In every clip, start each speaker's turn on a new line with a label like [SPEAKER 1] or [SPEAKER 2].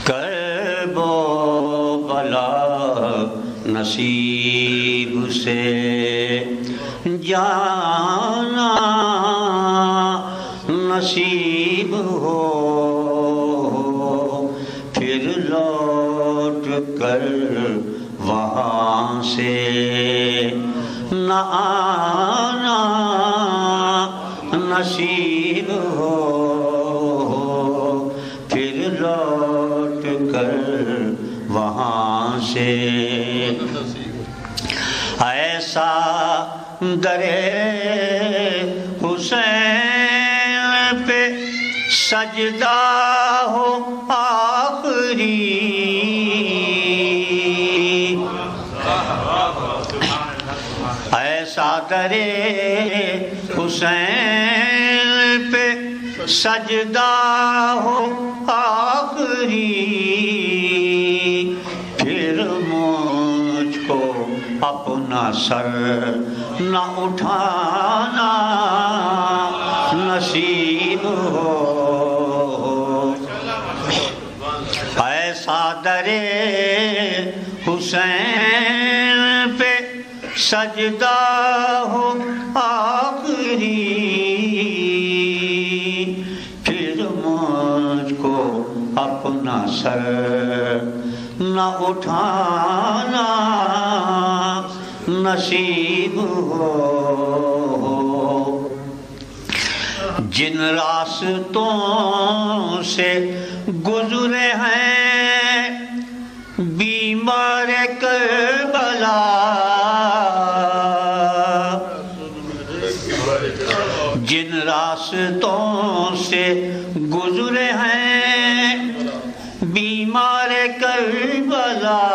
[SPEAKER 1] کرب و بلا نصیب سے جانا نصیب ہو، پھر لوٹ کر وہاں سے نہ آنا نصیب ہو، پھر لوٹ کر وہاں سے ایسا در حسین پہ سجدہ ہو آخری، ایسا در حسین پہ سجدہ ہو آخری، پھر مجھ کو اپنا سر نہ اٹھانا نصیب ہو، ایسا در حسین پہ سجدہ ہو آخری، پھر مجھ کو اپنا سر نہ اٹھانا نصیب ہو، جن راستوں سے گزرے ہیں بیمار کربلا، جن راستوں سے گزرے ہیں بیمار کربلا،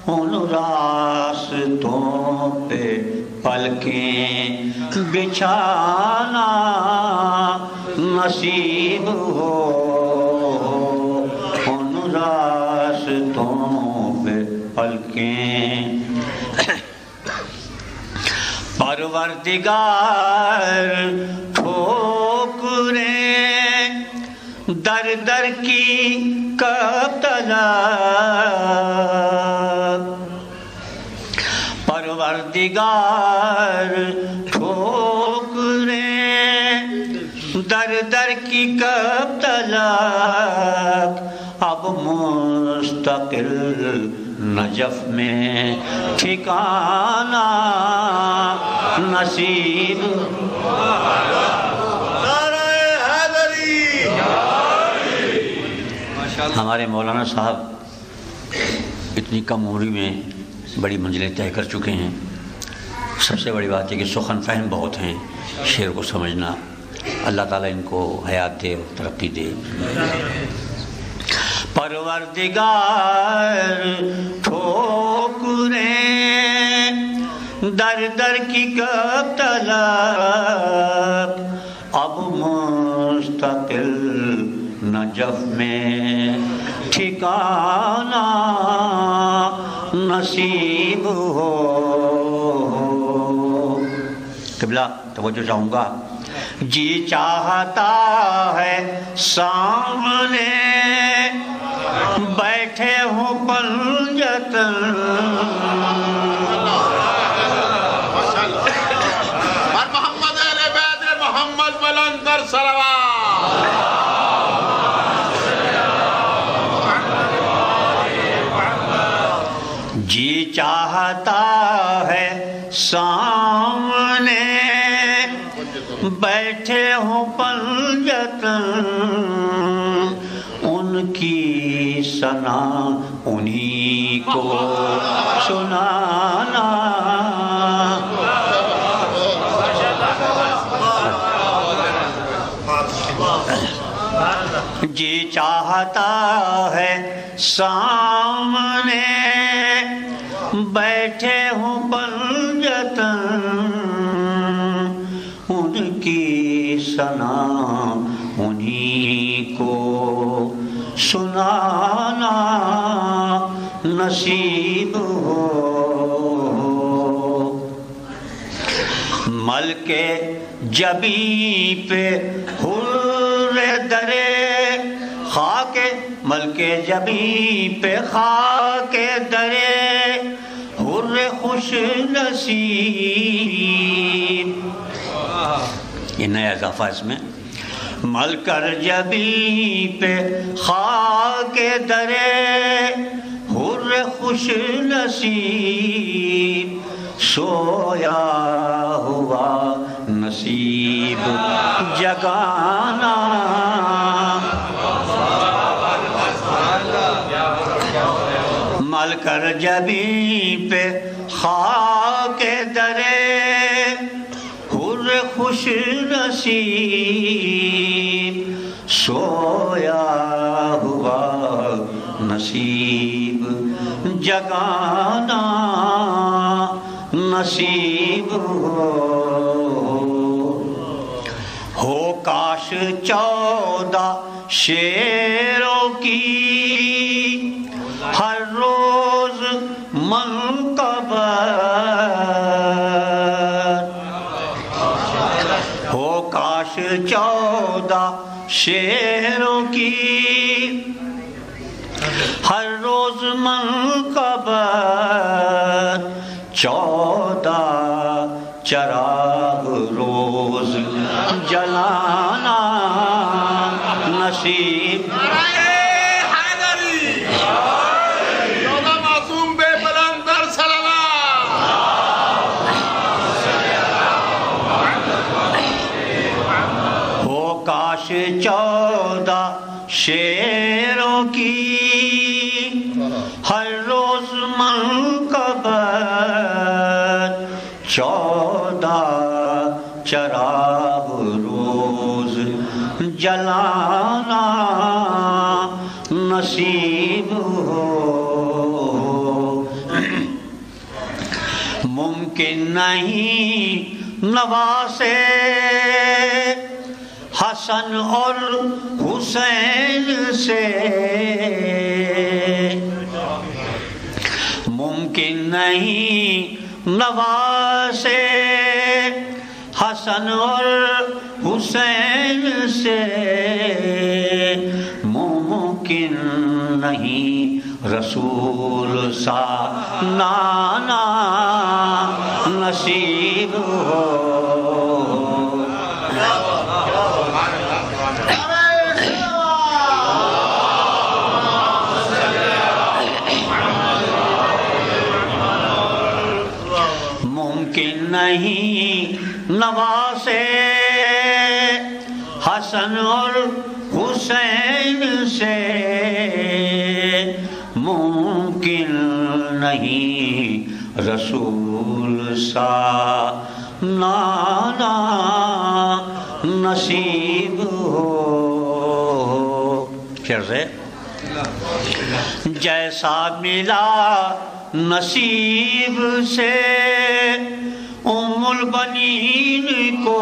[SPEAKER 1] ان راستوں پہ پلکیں بچھانا نصیب ہو، ان راستوں پہ پلکیں پروردگار ٹھوکریں در در کی کب طلب، پروردگار ٹھوکریں در در کی کب طلب، اب مستقل نجف میں ٹھکانہ نصیب، ہمارے مولانا صاحب اتنی کم عمری میں بڑی منزلیں طے کر چکے ہیں۔ سب سے بڑی بات ہے کہ سخن فہم بہت ہیں، شعر کو سمجھنا، اللہ تعالیٰ ان کو حیات دے اور ترقی دے۔ پروردگار ٹھوکریں در در کی کب طلب، اب مستقل نجف میں ٹھکانہ نصیب ہو۔ قبلہ توجہ چاہوں گا، جی چاہتا ہے سامنے بیٹھے ہوں پنجتن،
[SPEAKER 2] پر محمد اہل بیت محمد بلند کر صلوات،
[SPEAKER 1] جی چاہتا ہے سامنے بیٹھے ہوں پنجتن، ان کی ثنا انہی کو سنانا، جی چاہتا ہے سامنے بیٹھے ہوں پنجتن، ان کی ثنا انہی کو سنانا نصیب ہو۔ ملک جبی پہ حر در خاک ملک جبی پہ خاک درے حر خوش نصیب. یہ نیا اضافہ اس میں. مل کر جبی پہ خاک درے حر خوش نصیب سویا ہوا نصیب جگانا. مل کر جبی پہ خاک درے حر خوش نصیب سویا ہوا نصیب جگانا نصیب ہو کاش 14 شیروں کی ہر روز منقبر ہو کاش 14 شیروں کی ہر روز منقبر 14 چراغ روز جلانا نصیب. ہو کاش 14 شیروں کی ہر روز منقبر 14 چراغ روز جلانا نصیب ہو. ممکن نہیں نواسے حسن اور حسین سے ممکن نہیں نواسے حسن اور حسین سے ممکن نہیں رسول سا نانا نصیب ہو. ممکن نہیں نواسے حسن اور حسین سے ممکن نہیں رسول سا نانا نصیب ہو. پھر سے جیسا ملا نصیب سے ام البنین کو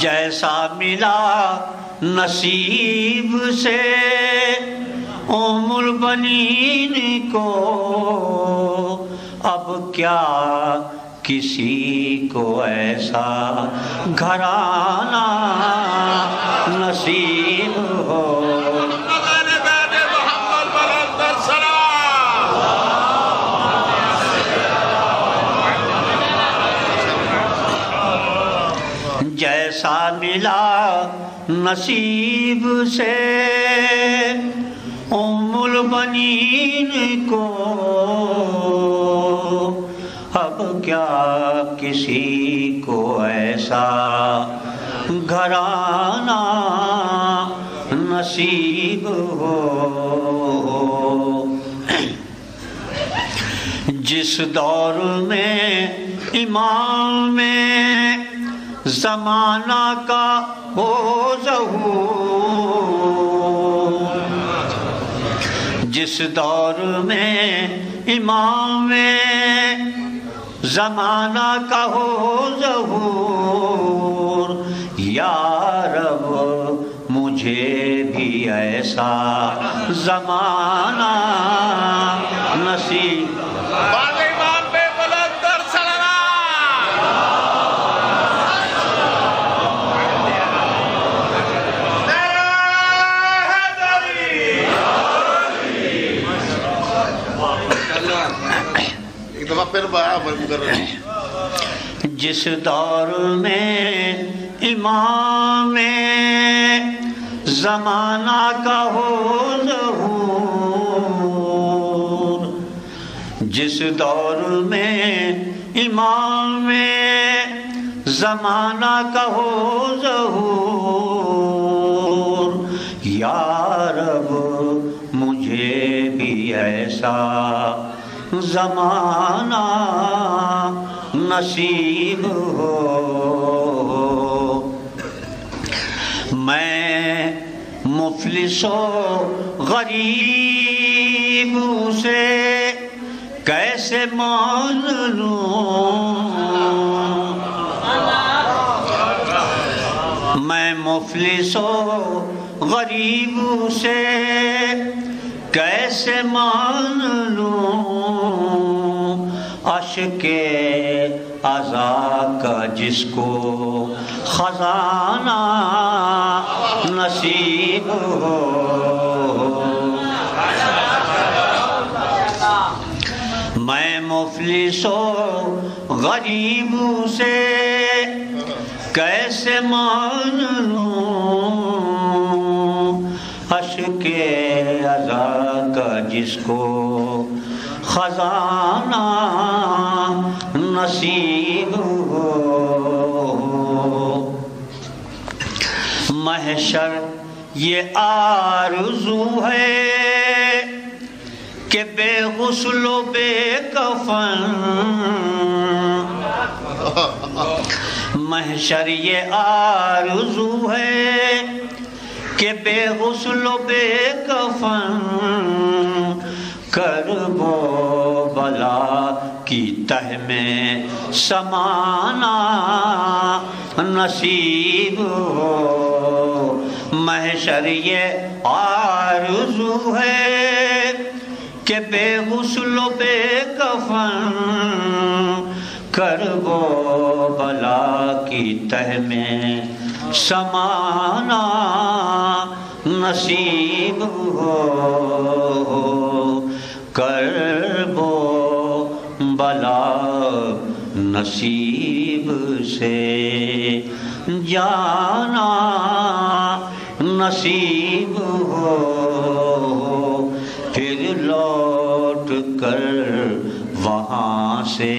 [SPEAKER 1] جیسا ملا نصیب سے ام البنین کو اب کیا کسی کو ایسا گھرانہ نصیب ہو. جیسا ملا نصیب سے ام البنین کو اب کیا کسی کو ایسا گھرانہ نصیب ہو. جس دور میں امام میں زمانہ کا ہو ظہور جس دور میں امام میں زمانہ کا ہو ظہور یا رب مجھے بھی ایسا زمانہ نصیب. جس دور میں امام زمانہ کا ہو ظہور، جس دور میں امام زمانہ کا ہو ظہور، یا رب مجھے بھی ایسا زمانہ نصیب ہو۔ میں مفلس و غریب سے کیسے مان لوں، میں مفلس و غریب سے کیسے مان لوں، اشک عزا کا جس کو خزانہ نصیب ہو۔ میں مفلس و غریب سے کیسے مان لوں، اشک عزا کا جس کو خزانہ نصیب ہو۔ محشر یہ آرزو ہے کہ بے غسل و بے کفن، محشر یہ آرزو ہے کہ بے غسل و بے کفن، کرب و بلا کی تہ میں سمانا نصیب ہو۔ محشر یہ آرزو ہے کہ بے غسل و بے کفن، کرب و بلا کی تہ میں سمانا نصیب ہو۔ کرب و بلا نصیب سے جانا نصیب ہو، پھر لوٹ کر وہاں سے